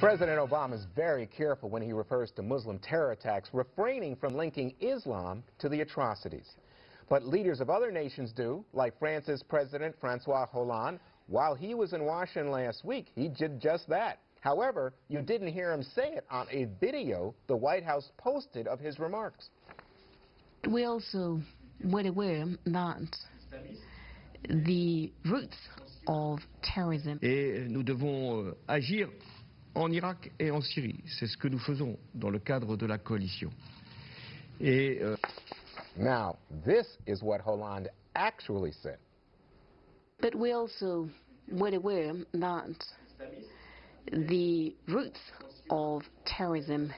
President Obama is very careful when he refers to Muslim terror attacks, refraining from linking Islam to the atrocities. But leaders of other nations do, like France's President François Hollande. While he was in Washington last week, he did just that. However, you didn't hear him say it on a video the White House posted of his remarks. We also were aware that the roots of terrorism. Et nous devons agir en Irak et en Syrie. C'est ce que nous faisons dans le cadre de la coalition. Et Now, this is what Hollande actually said. But we also were aware that the roots of terrorism,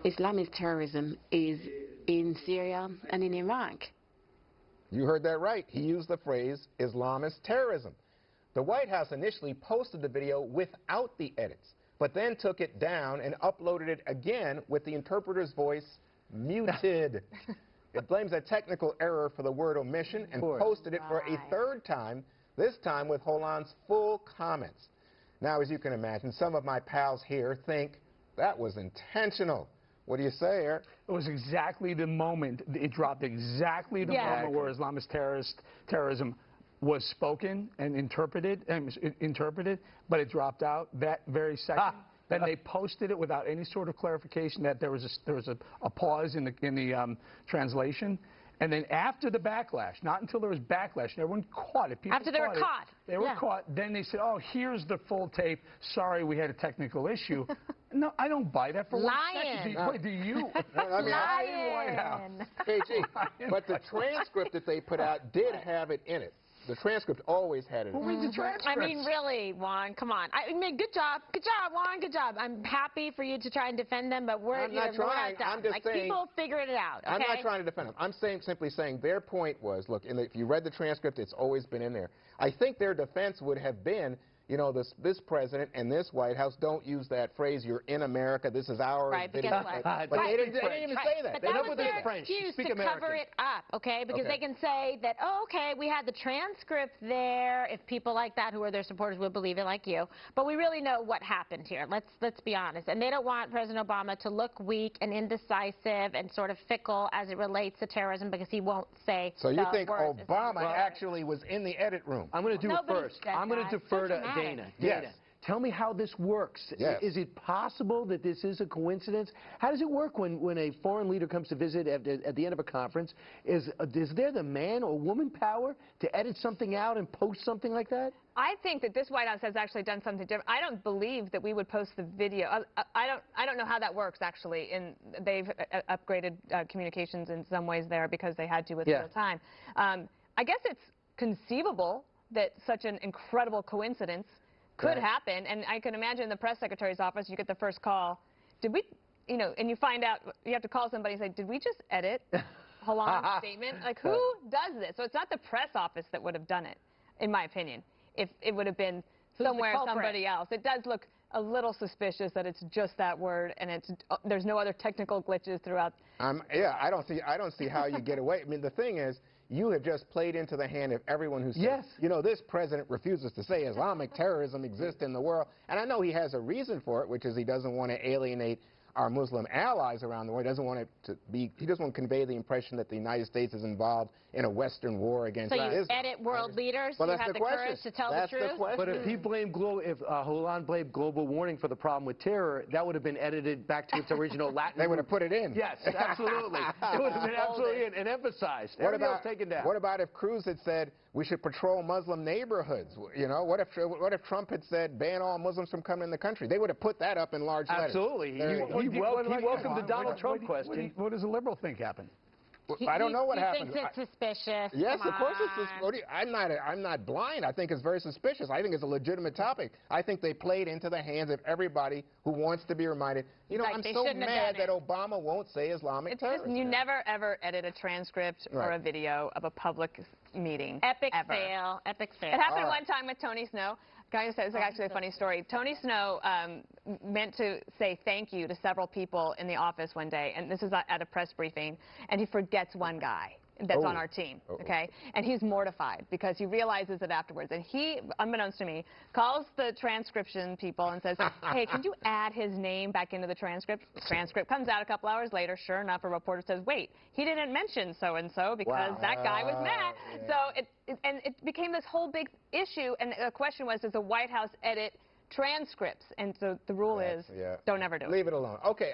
Islamic terrorism, is in Syria and in Iraq. You heard that right. He used the phrase Islamist terrorism. The White House initially posted the video without the edits, but then took it down and uploaded it again with the interpreter's voice muted. It blames a technical error for the word omission and posted it for a third time, this time with Hollande's full comments. Now, as you can imagine, some of my pals here think that was intentional. What do you say, Eric? It was exactly the moment, it dropped exactly the moment where Islamist terrorism was spoken and interpreted, but it dropped out that very second. Then they posted it without any sort of clarification that there was a pause in the translation. And then after the backlash, not until there was backlash, and everyone caught it. After they were caught. They were caught. Then they said, oh, here's the full tape. Sorry, we had a technical issue. No, I don't buy that for 1 second. Do you? Lion. KG, but the transcript that they put out did have it in it. The transcript always had it in it. Read the transcript. I mean, really, Juan, come on. I mean, good job, Juan, good job. I'm happy for you to try and defend them, but I'm not trying. I'm just saying. People figured it out. Okay? I'm not trying to defend them. I'm simply saying their point was, look, if you read the transcript, it's always been in there. I think their defense would have been, you know, this president and this White House don't use that phrase, you're in America, this is our video. But they didn't even say that. But that was their excuse to cover it up, okay? Because they can say that, oh, okay, we had the transcript there, if people like that who are their supporters would believe it like you. But we really know what happened here. Let's be honest. And they don't want President Obama to look weak and indecisive and sort of fickle as it relates to terrorism because he won't say So you think Obama actually was in the edit room? I'm going to do it first. I'm going to defer to Dana. Yes. Tell me how this works. Yes. Is it possible that this is a coincidence? How does it work when a foreign leader comes to visit at the end of a conference? Is there the man or woman power to edit something out and post something like that? I think that this White House has actually done something different. I don't believe that we would post the video. I don't know how that works, actually. They've upgraded communications in some ways there because they had to with real time. I guess it's conceivable that such an incredible coincidence could happen, and I can imagine in the press secretary's office, you get the first call. Did we, you know, and you find out, you have to call somebody and say, did we just edit Hollande's statement? Like, who does this? So it's not the press office that would have done it, in my opinion. If it would have been somewhere, somebody else. It does look a little suspicious that it's just that word, and there's no other technical glitches throughout. Yeah, I don't see how you get away. I mean, the thing is, you have just played into the hand of everyone who says, you know, this president refuses to say Islamic terrorism exists in the world. And I know he has a reason for it, which is he doesn't want to alienate our Muslim allies around the world. He doesn't want he doesn't want to convey the impression that the United States is involved in a Western war against Islam. So you edit world leaders, well, you have the courage to tell the truth? But if he blamed Hollande blamed global warning for the problem with terror, that would have been edited back to its original Latin. They would have put it in. Yes, absolutely. It would have been absolutely in and emphasized. What about if Cruz had said we should patrol Muslim neighborhoods? You know, what if Trump had said ban all Muslims from coming in the country? They would have put that up in large letters. Absolutely. He welcomed the Donald Trump question. What does a liberal think happened? I don't know what happened. He thinks it's suspicious. Yes, of course it's suspicious. I'm not blind. I think it's very suspicious. I think it's a legitimate topic. I think they played into the hands of everybody who wants to be reminded. You know, I'm so mad that Obama won't say Islamic terrorism. You never, ever edit a transcript or a video of a public meeting. Epic fail. Epic fail. It happened one time with Tony Snow. Guy said it's actually a funny story. Tony Snow meant to say thank you to several people in the office one day, and this is at a press briefing, and he forgets one guy. that's on our team, okay? And he's mortified because he realizes it afterwards. And he, unbeknownst to me, calls the transcription people and says, hey, can you add his name back into the transcript? Transcript comes out a couple hours later. Sure enough, a reporter says, wait, he didn't mention so-and-so because that guy was mad. So it became this whole big issue. And the question was, does the White House edit transcripts? And so the rule is, don't ever do it. Leave it alone. Okay,